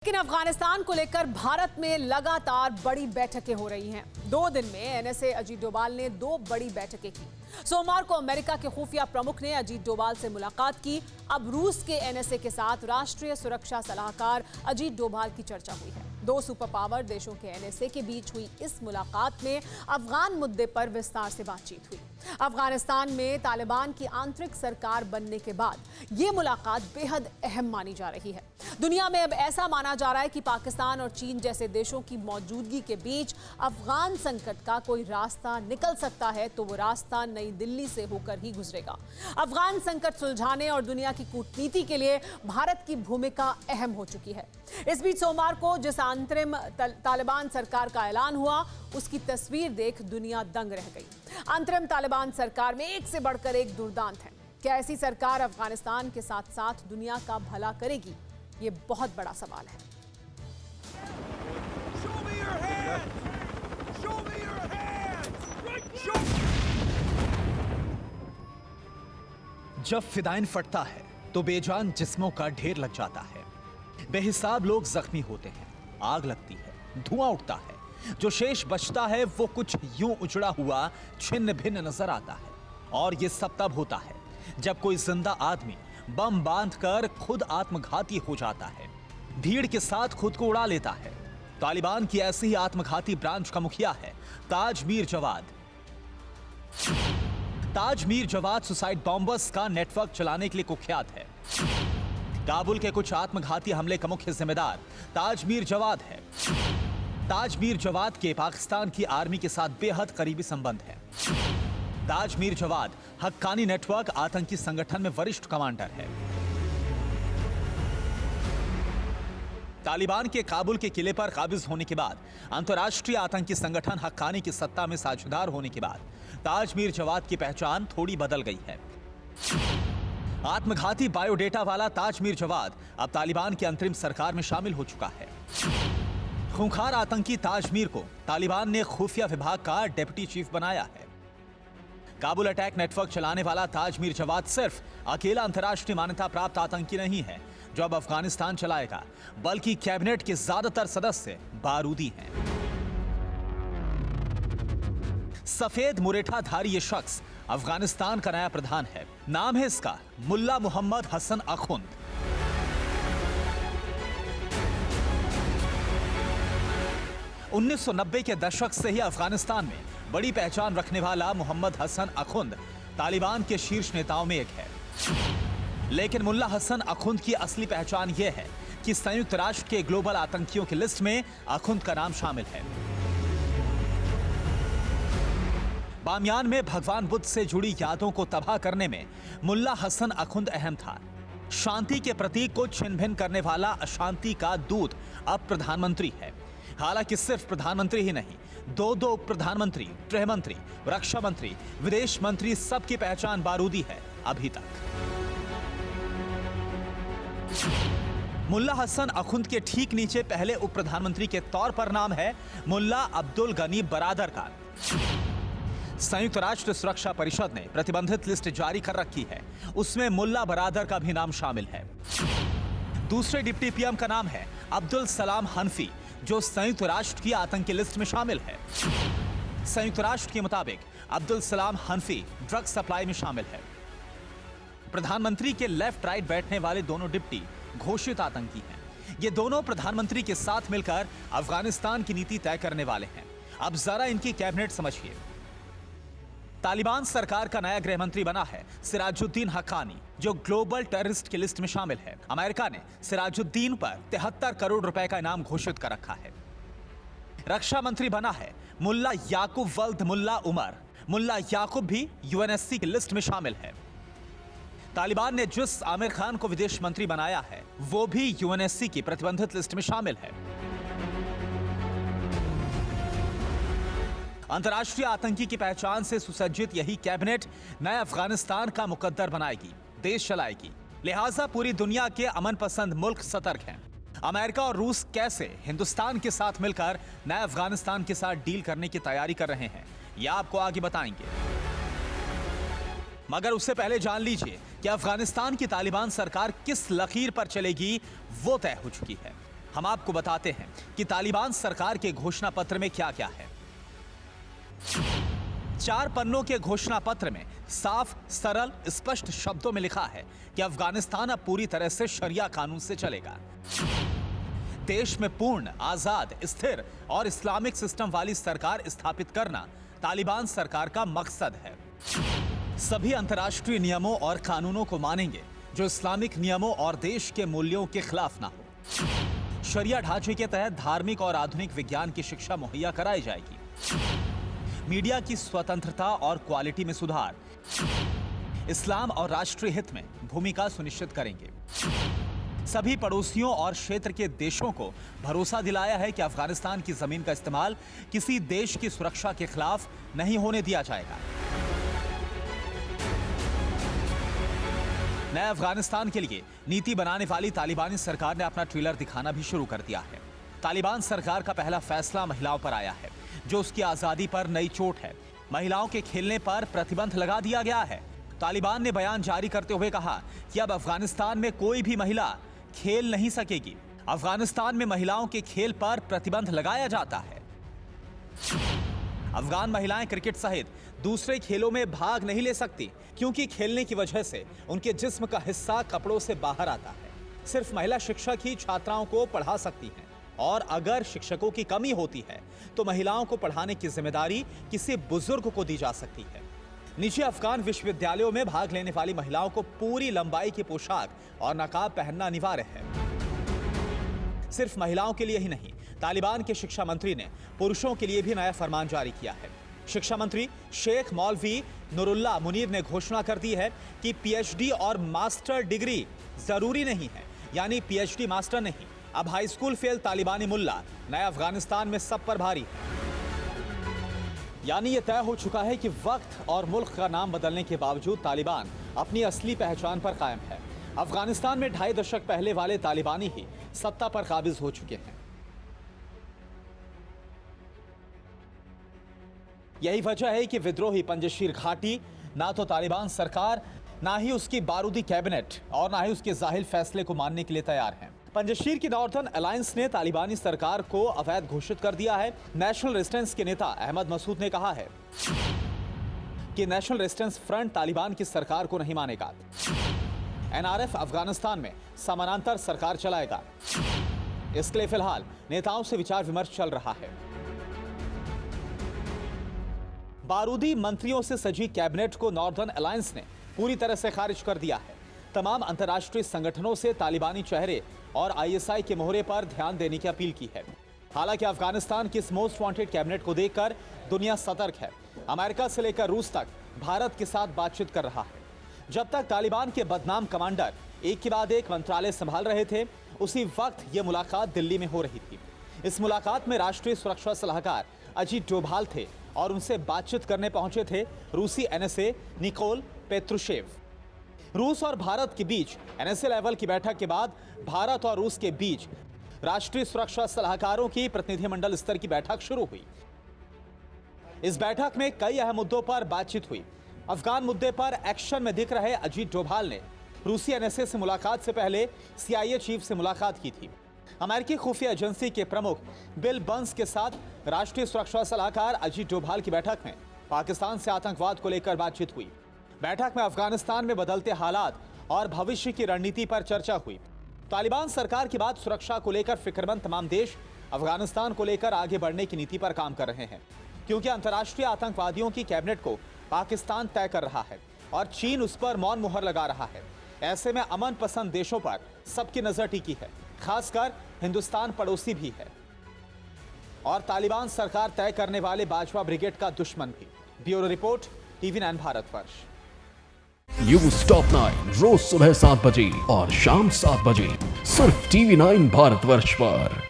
लेकिन अफगानिस्तान को लेकर भारत में लगातार बड़ी बैठकें हो रही हैं। 2 दिन में एनएसए अजीत डोभाल ने 2 बड़ी बैठकें की। सोमवार को अमेरिका के खुफिया प्रमुख ने अजीत डोभाल से मुलाकात की। अब रूस के एनएसए के साथ राष्ट्रीय सुरक्षा सलाहकार अजीत डोभाल की चर्चा हुई है। 2 सुपर पावर देशों के एनएसए के बीच हुई इस मुलाकात में अफगान मुद्दे पर विस्तार से बातचीत हुई। अफगानिस्तान में तालिबान की आंतरिक सरकार बनने के बाद ये मुलाकात बेहद अहम मानी जा रही है। दुनिया में अब ऐसा माना जा रहा है कि पाकिस्तान और चीन जैसे देशों की मौजूदगी के बीच अफगान संकट का कोई रास्ता निकल सकता है तो वो रास्ता नई दिल्ली से होकर ही गुजरेगा। अफगान संकट सुलझाने और दुनिया की कूटनीति के लिए भारत की भूमिका अहम हो चुकी है। इस बीच सोमवार को जिस अंतरिम तालिबान सरकार का ऐलान हुआ उसकी तस्वीर देख दुनिया दंग रह गई। अंतरिम तालिबान सरकार में एक से बढ़कर एक दुर्दांत है। क्या ऐसी सरकार अफगानिस्तान के साथ साथ दुनिया का भला करेगी? ये बहुत बड़ा सवाल है। जब फिदाइन फटता है तो बेजान जिस्मों का ढेर लग जाता है। बेहिसाब लोग जख्मी होते हैं, आग लगती है, धुआं उठता है। जो शेष बचता है वो कुछ यूं उजड़ा हुआ छिन्न भिन्न नजर आता है। और ये सब तब होता है जब कोई जिंदा आदमी बम बांधकर खुद आत्मघाती हो जाता है, भीड़ के साथ खुद को उड़ा लेता है। तालिबान की ऐसी ही आत्मघाती ब्रांच का मुखिया है ताज मीर जवाद। ताज मीर जवाद सुसाइड बॉम्बर्स का नेटवर्क चलाने के लिए कुख्यात है। काबुल के कुछ आत्मघाती हमले का मुख्य जिम्मेदार ताज मीर जवाद है। ताज मीर जवाद के पाकिस्तान की आर्मी के साथ बेहद करीबी संबंध है। ताज मीर जवाद हक्कानी नेटवर्क आतंकी संगठन में वरिष्ठ कमांडर है। तालिबान के काबुल के किले पर काबिज होने के बाद अंतर्राष्ट्रीय आतंकी संगठन हक्कानी की सत्ता में साझेदार होने के बाद ताज मीर जवाद की पहचान थोड़ी बदल गई है। आत्मघाती बायोडेटा वाला ताज मीर जवाद अब तालिबान की अंतरिम सरकार में शामिल हो चुका है। खूंखार आतंकी ताज मीर को तालिबान ने खुफिया विभाग का डिप्टी चीफ बनाया है। काबुल अटैक नेटवर्क चलाने वाला ताज मीर जवाद सिर्फ अकेला अंतर्राष्ट्रीय मान्यता प्राप्त आतंकी नहीं है जो अब अफगानिस्तान चलाएगा, बल्कि कैबिनेट के ज्यादातर सदस्य बारूदी हैं। सफेद मुरेठाधारी ये शख्स अफगानिस्तान का नया प्रधान है। नाम है इसका मुल्ला मोहम्मद हसन अखुंद। (1990) के दशक से ही अफगानिस्तान में बड़ी पहचान रखने वाला मोहम्मद हसन अखुंद तालिबान के शीर्ष नेताओं में एक है। लेकिन मुल्ला हसन अखुंद की असली पहचान यह है कि संयुक्त राष्ट्र के ग्लोबल आतंकियों की लिस्ट में अखुंद का नाम शामिल है। बामियान में भगवान बुद्ध से जुड़ी यादों को तबाह करने में मुल्ला हसन अखुंद अहम था। शांति के प्रतीक को छिन्न भिन्न करने वाला अशांति का दूत अब प्रधानमंत्री है। हालांकि सिर्फ प्रधानमंत्री ही नहीं, 2 उप प्रधानमंत्री, गृह मंत्री, रक्षा मंत्री, विदेश मंत्री, सबकी पहचान बारूदी है अभी तक। मुल्ला हसन अखुंद के ठीक नीचे पहले उप प्रधानमंत्री के तौर पर नाम है मुल्ला अब्दुल गनी बरादर का। संयुक्त राष्ट्र सुरक्षा परिषद ने प्रतिबंधित लिस्ट जारी कर रखी है, उसमें मुल्ला बरादर का भी नाम शामिल है। दूसरे डिप्टी पीएम का नाम है अब्दुल सलाम हनफी जो संयुक्त राष्ट्र की आतंकी लिस्ट में शामिल है। संयुक्त राष्ट्र के मुताबिक अब्दुल सलाम हनफी ड्रग सप्लाई में शामिल है। प्रधानमंत्री के लेफ्ट राइट बैठने वाले दोनों डिप्टी घोषित आतंकी हैं। ये दोनों प्रधानमंत्री के साथ मिलकर अफगानिस्तान की नीति तय करने वाले हैं। अब जरा इनकी कैबिनेट समझिए। तालिबान सरकार का नया गृह मंत्री बना है सिराजुद्दीन हक्कानी जो ग्लोबल टेररिस्ट की लिस्ट में शामिल है। अमेरिका ने सिराजुद्दीन पर 73 करोड़ रुपए का इनाम घोषित कर रखा है। रक्षा मंत्री बना है मुल्ला याकूब वल्द मुल्ला उमर। मुल्ला याकूब भी यूएनएससी की लिस्ट में शामिल है। तालिबान ने जिस आमिर खान को विदेश मंत्री बनाया है वो भी यूएनएससी की प्रतिबंधित लिस्ट में शामिल है। अंतर्राष्ट्रीय आतंकी की पहचान से सुसज्जित यही कैबिनेट नए अफगानिस्तान का मुकद्दर बनाएगी, देश चलाएगी। लिहाजा पूरी दुनिया के अमन पसंद मुल्क सतर्क हैं। अमेरिका और रूस कैसे हिंदुस्तान के साथ मिलकर नए अफगानिस्तान के साथ डील करने की तैयारी कर रहे हैं, यह आपको आगे बताएंगे। मगर उससे पहले जान लीजिए कि अफगानिस्तान की तालिबान सरकार किस लकीर पर चलेगी वो तय हो चुकी है। हम आपको बताते हैं कि तालिबान सरकार के घोषणा पत्र में क्या क्या है। 4 पन्नों के घोषणा पत्र में साफ, सरल, स्पष्ट शब्दों में लिखा है कि अफगानिस्तान अब पूरी तरह से शरिया कानून से चलेगा। देश में पूर्ण, आजाद, स्थिर और इस्लामिक सिस्टम वाली सरकार स्थापित करना तालिबान सरकार का मकसद है। सभी अंतर्राष्ट्रीय नियमों और कानूनों को मानेंगे जो इस्लामिक नियमों और देश के मूल्यों के खिलाफ ना हो। शरिया ढांचे के तहत धार्मिक और आधुनिक विज्ञान की शिक्षा मुहैया कराई जाएगी। मीडिया की स्वतंत्रता और क्वालिटी में सुधार, इस्लाम और राष्ट्रीय हित में भूमिका सुनिश्चित करेंगे। सभी पड़ोसियों और क्षेत्र के देशों को भरोसा दिलाया है कि अफगानिस्तान की जमीन का इस्तेमाल किसी देश की सुरक्षा के खिलाफ नहीं होने दिया जाएगा। नए अफगानिस्तान के लिए नीति बनाने वाली तालिबानी सरकार ने अपना ट्रेलर दिखाना भी शुरू कर दिया है। तालिबान सरकार का पहला फैसला महिलाओं पर आया है, जो उसकी आजादी पर नई चोट है। महिलाओं के खेलने पर प्रतिबंध लगा दिया गया है। तालिबान ने बयान जारी करते हुए कहा कि अब अफगानिस्तान में कोई भी महिला खेल नहीं सकेगी। अफगानिस्तान में महिलाओं के खेल पर प्रतिबंध लगाया जाता है। अफगान महिलाएं क्रिकेट सहित दूसरे खेलों में भाग नहीं ले सकती, क्योंकि खेलने की वजह से उनके जिस्म का हिस्सा कपड़ों से बाहर आता है। सिर्फ महिला शिक्षक ही छात्राओं को पढ़ा सकती हैं, और अगर शिक्षकों की कमी होती है तो महिलाओं को पढ़ाने की जिम्मेदारी किसी बुजुर्ग को दी जा सकती है। निजी अफगान विश्वविद्यालयों में भाग लेने वाली महिलाओं को पूरी लंबाई की पोशाक और नकाब पहनना अनिवार्य है। सिर्फ महिलाओं के लिए ही नहीं, तालिबान के शिक्षा मंत्री ने पुरुषों के लिए भी नया फरमान जारी किया है। शिक्षा मंत्री शेख मौलवी नूरुल्लाह मुनीर ने घोषणा कर दी है कि पीएचडी और मास्टर डिग्री जरूरी नहीं है, यानी पीएचडी मास्टर नहीं। अब हाई स्कूल फेल तालिबानी मुल्ला नया अफगानिस्तान में सब पर भारी है। यानी यह तय हो चुका है कि वक्त और मुल्क का नाम बदलने के बावजूद तालिबान अपनी असली पहचान पर कायम है। अफगानिस्तान में 2.5 दशक पहले वाले तालिबानी ही सत्ता पर काबिज हो चुके हैं। यही वजह है कि विद्रोही पंजशीर घाटी ना तो तालिबान सरकार, ना ही उसकी बारूदी कैबिनेट और ना ही उसके जाहिल फैसले को मानने के लिए तैयार हैं। पंजशीर की नॉर्दर्न अलायंस ने तालिबानी सरकार को अवैध घोषित कर दिया है। नेशनल रेजिस्टेंस के नेता अहमद मसूद ने कहा है कि नेशनल रेजिस्टेंस फ्रंट तालिबान की सरकार को नहीं मानेगा। एनआरएफ अफगानिस्तान में समानांतर सरकार चलाएगा। इसके लिए फिलहाल नेताओं से विचार विमर्श चल रहा है। बारूदी मंत्रियों से सजी कैबिनेट को नॉर्दर्न अलायंस ने पूरी तरह से खारिज कर दिया है। तमाम अंतर्राष्ट्रीय संगठनों से तालिबानी चेहरे और आईएसआई के मोहरे पर ध्यान देने की अपील की है। हालांकि अफगानिस्तान की इस मोस्ट वांटेड कैबिनेट को देखकर दुनिया सतर्क है। अमेरिका से लेकर रूस तक भारत के साथ बातचीत कर रहा है। जब तक तालिबान के बदनाम कमांडर एक के बाद एक मंत्रालय संभाल रहे थे, उसी वक्त यह मुलाकात दिल्ली में हो रही थी। इस मुलाकात में राष्ट्रीय सुरक्षा सलाहकार अजीत डोभाल थे और उनसे बातचीत करने पहुंचे थे रूसी एनएसए निकोल पेत्रुशेव। रूस और भारत के बीच एनएसए लेवल की बैठक के बाद भारत और रूस के बीच राष्ट्रीय सुरक्षा सलाहकारों की प्रतिनिधिमंडल स्तर की बैठक शुरू हुई। इस बैठक में कई अहम मुद्दों पर बातचीत हुई। अफगान मुद्दे पर एक्शन में दिख रहे अजीत डोभाल ने रूसी एनएसए से मुलाकात से पहले सीआईए चीफ से मुलाकात की थी। अमेरिकी खुफिया एजेंसी के प्रमुख बिल बर्न्स के साथ राष्ट्रीय सुरक्षा सलाहकार अजीत डोभाल की बैठक में पाकिस्तान से आतंकवाद को लेकर बातचीत हुई। बैठक में अफगानिस्तान में बदलते हालात और भविष्य की रणनीति पर चर्चा हुई। तालिबान सरकार के बाद सुरक्षा को लेकर फिक्रमंद तमाम देश अफगानिस्तान को लेकर आगे बढ़ने की नीति पर काम कर रहे हैं, क्योंकि अंतर्राष्ट्रीय आतंकवादियों की कैबिनेट को पाकिस्तान तय कर रहा है और चीन उस पर मौन मुहर लगा रहा है। ऐसे में अमन पसंद देशों पर सबकी नजर टिकी है, खासकर हिंदुस्तान पड़ोसी भी है और तालिबान सरकार तय करने वाले बाजवा ब्रिगेड का दुश्मन भी। Bureau report, TV9 Bharatvarsh. News top 9 रोज सुबह 7 बजे और शाम 7 बजे सिर्फ TV9 भारतवर्ष पर।